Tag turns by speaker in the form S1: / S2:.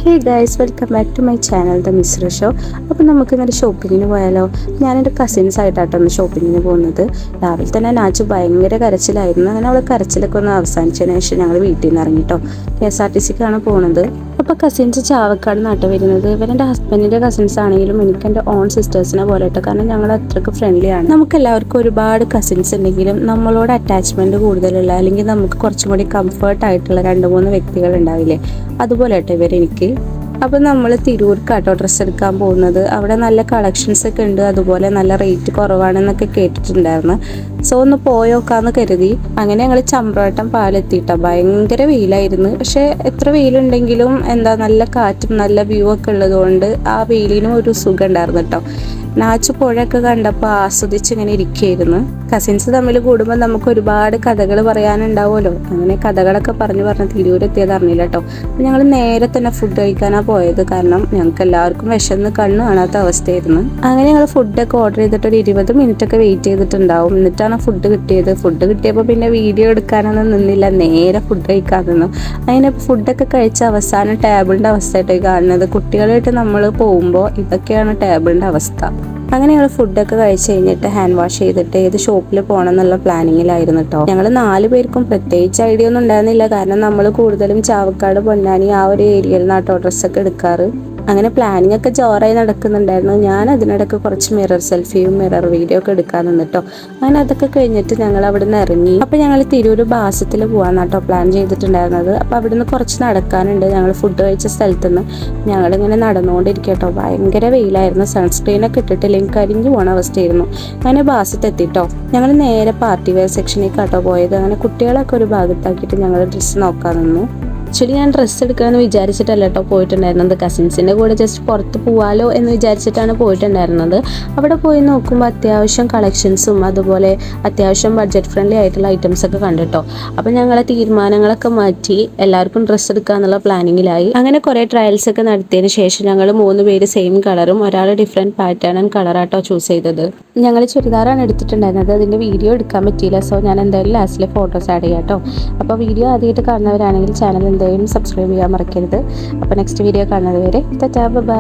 S1: Hey guys, welcome back to my channel the Mishra show. അപ്പോൾ നമുക്ക് ഇന്നൊരു ഷോപ്പിങ്ങിന് പോയാലോ? ഞാൻ എൻ്റെ കസിൻസ് ആയിട്ടാണ് ഷോപ്പിങ്ങിന് പോകുന്നത്. രാവിലെ തന്നെ നാച്ചു ഭയങ്കര കരച്ചിലായിരുന്നു. അങ്ങനെ അവൾ കരച്ചിലൊക്കെ ഒന്ന് അവസാനിച്ചതിന് ശേഷം ഞങ്ങൾ വീട്ടിൽ നിന്ന് ഇറങ്ങിട്ടോ. KSRTCക്കാണ് പോകുന്നത്. അപ്പോൾ കസിൻസ് ചാവക്കാട് നാട്ടിൽ വരുന്നത്. ഇവരെൻ്റെ ഹസ്ബൻഡിൻ്റെ കസിൻസ് ആണെങ്കിലും എനിക്ക് എൻ്റെ ഓൺ സിസ്റ്റേഴ്സിനെ പോലെ കേട്ടോ. കാരണം ഞങ്ങൾ അത്രയ്ക്ക് ഫ്രണ്ട്ലി ആണ്. നമുക്ക് എല്ലാവർക്കും ഒരുപാട് കസിൻസ് ഉണ്ടെങ്കിലും നമ്മളോട് അറ്റാച്ച്മെൻറ്റ് കൂടുതലുള്ള, അല്ലെങ്കിൽ നമുക്ക് കുറച്ചും കൂടി കംഫർട്ടായിട്ടുള്ള 2-3 വ്യക്തികൾ ഉണ്ടാവില്ലേ? അതുപോലെ കേട്ടോ ഇവരെനിക്ക്. അപ്പോൾ നമ്മൾ തിരൂർക്കാട്ടോ ഡ്രസ്സ് എടുക്കാൻ പോകുന്നത്. അവിടെ നല്ല കളക്ഷൻസ് ഒക്കെ ഉണ്ട്, അതുപോലെ നല്ല റേറ്റ് കുറവാണെന്നൊക്കെ കേട്ടിട്ടുണ്ടായിരുന്നു. സോ ഒന്ന് പോയോക്കാന്ന് കരുതി. അങ്ങനെ ഞങ്ങൾ ചമ്പ്രവട്ടം പാലെത്തിയിട്ടോ. ഭയങ്കര വെയിലായിരുന്നു. പക്ഷേ എത്ര വെയിലുണ്ടെങ്കിലും നല്ല കാറ്റും നല്ല വ്യൂ ഒക്കെ ഉള്ളതുകൊണ്ട് ആ വെയിലിനും ഒരു സുഖം ഉണ്ടായിരുന്നു കേട്ടോ. നാച്ചു പുഴയൊക്കെ കണ്ടപ്പോൾ ആസ്വദിച്ച് ഇങ്ങനെ ഇരിക്കുകയായിരുന്നു. കസിൻസ് തമ്മിൽ കൂടുമ്പോൾ നമുക്ക് ഒരുപാട് കഥകൾ പറയാനുണ്ടാവുമല്ലോ. അങ്ങനെ കഥകളൊക്കെ പറഞ്ഞ് തിരൂരെത്തിയത് അറിഞ്ഞില്ല കേട്ടോ. അപ്പോൾ ഞങ്ങൾ നേരെ തന്നെ ഫുഡ് കഴിക്കാനാണ് പോയത്. കാരണം ഞങ്ങൾക്ക് എല്ലാവർക്കും വിശന്ന് കണ്ണ് കാണാത്ത അവസ്ഥയായിരുന്നു. അങ്ങനെ ഞങ്ങൾ ഫുഡൊക്കെ ഓർഡർ ചെയ്തിട്ട് ഒരു 20 മിനിറ്റൊക്കെ വെയിറ്റ് ചെയ്തിട്ടുണ്ടാവും. എന്നിട്ടാണ് ഫുഡ് കിട്ടിയത്. ഫുഡ് കിട്ടിയപ്പോൾ പിന്നെ വീഡിയോ എടുക്കാനൊന്നും നിന്നില്ല, നേരെ ഫുഡ് കഴിക്കാൻ നിന്നു. അങ്ങനെ ഫുഡൊക്കെ കഴിച്ച അവസാനം ടേബിളിൻ്റെ അവസ്ഥയായിട്ട് കാണുന്നത്. കുട്ടികളായിട്ട് നമ്മൾ പോകുമ്പോൾ ഇതൊക്കെയാണ് ടേബിളിൻ്റെ അവസ്ഥ. അങ്ങനെ ഞങ്ങൾ ഫുഡൊക്കെ കഴിച്ച് കഴിഞ്ഞിട്ട് ഹാൻഡ് വാഷ് ചെയ്തിട്ട് ഏത് ഷോപ്പിൽ പോകണം എന്നുള്ള പ്ലാനിങ്ങിലായിരുന്നു കേട്ടോ. ഞങ്ങൾ 4 പേർക്കും പ്രത്യേകിച്ച് ഐഡിയ ഒന്നും ഉണ്ടായിരുന്നില്ല. കാരണം നമ്മൾ കൂടുതലും ചാവക്കാട്, പൊന്നാനി ആ ഒരു ഏരിയയിൽ നിന്നാട്ടോ ഡ്രസ്സൊക്കെ എടുക്കാറ്. അങ്ങനെ പ്ലാനിങ് ഒക്കെ ജോറായി നടക്കുന്നുണ്ടായിരുന്നു. ഞാൻ അതിനിടയ്ക്ക് കുറച്ച് മിറർ സെൽഫിയും മിറർ വീഡിയോ ഒക്കെ എടുക്കാൻ നിന്നിട്ടോ. അങ്ങനെ അതൊക്കെ കഴിഞ്ഞിട്ട് ഞങ്ങൾ അവിടെ നിന്ന് ഇറങ്ങി. അപ്പോൾ ഞങ്ങൾ തിരൂർ ബാസത്തിൽ പോകാമെന്നാട്ടോ പ്ലാൻ ചെയ്തിട്ടുണ്ടായിരുന്നത്. അപ്പോൾ അവിടെ നിന്ന് കുറച്ച് നടക്കാനുണ്ട്. ഞങ്ങൾ ഫുഡ് കഴിച്ച സ്ഥലത്ത് നിന്ന് ഞങ്ങളിങ്ങനെ നടന്നുകൊണ്ടിരിക്കട്ടോ. ഭയങ്കര വെയിലായിരുന്നു. സൺസ്ക്രീനൊക്കെ ഇട്ടിട്ടില്ലെങ്കിൽ കരിഞ്ഞു പോണ അവസ്ഥയായിരുന്നു. അങ്ങനെ ബാസത്ത് എത്തിട്ടോ. ഞങ്ങൾ നേരെ പാർട്ടി വെയർ സെക്ഷനിലേക്കാട്ടോ പോയത്. അങ്ങനെ കുട്ടികളൊക്കെ ഒരു ഭാഗത്താക്കിയിട്ട് ഞങ്ങൾ ഡ്രസ്സ് നോക്കാൻ നിന്നു. ആക്ച്വലി ഞാൻ ഡ്രസ്സ് എടുക്കാമെന്ന് വിചാരിച്ചിട്ടല്ല കേട്ടോ പോയിട്ടുണ്ടായിരുന്നത്. കസിൻസിൻ്റെ കൂടെ ജസ്റ്റ് പുറത്ത് പോവാലോ എന്ന് വിചാരിച്ചിട്ടാണ് പോയിട്ടുണ്ടായിരുന്നത്. അവിടെ പോയി നോക്കുമ്പോൾ അത്യാവശ്യം കളക്ഷൻസും അതുപോലെ അത്യാവശ്യം ബഡ്ജറ്റ് ഫ്രണ്ട്ലി ആയിട്ടുള്ള ഐറ്റംസൊക്കെ കണ്ടിട്ടോ. അപ്പോൾ ഞങ്ങളെ തീരുമാനങ്ങളൊക്കെ മാറ്റി എല്ലാവർക്കും ഡ്രസ്സ് എടുക്കുക എന്നുള്ള പ്ലാനിങ്ങിലായി. അങ്ങനെ കുറേ ട്രയൽസൊക്കെ നടത്തിയതിന് ശേഷം ഞങ്ങൾ 3 പേര് സെയിം കളറും ഒരാൾ ഡിഫറെൻറ്റ് പാറ്റേൺ ആൻഡ് കളറാട്ടോ ചൂസ് ചെയ്തത്. ഞങ്ങൾ ചുരിദാറാണ് എടുത്തിട്ടുണ്ടായിരുന്നത്. അതിൻ്റെ വീഡിയോ എടുക്കാൻ പറ്റിയില്ല. സോ ഞാൻ എന്തായാലും ലാസ്റ്റിലെ ഫോട്ടോസ് ആഡ് ചെയ്യാം കേട്ടോ. അപ്പോൾ വീഡിയോ ആദ്യമായിട്ട് കാണുന്നവരാണെങ്കിൽ ചാനൽ എന്തായാലും സബ്സ്ക്രൈബ് ചെയ്യാൻ മറക്കരുത്. അപ്പോൾ നെക്സ്റ്റ് വീഡിയോ കാണുന്നത് വരെ ടാറ്റാ ബൈ.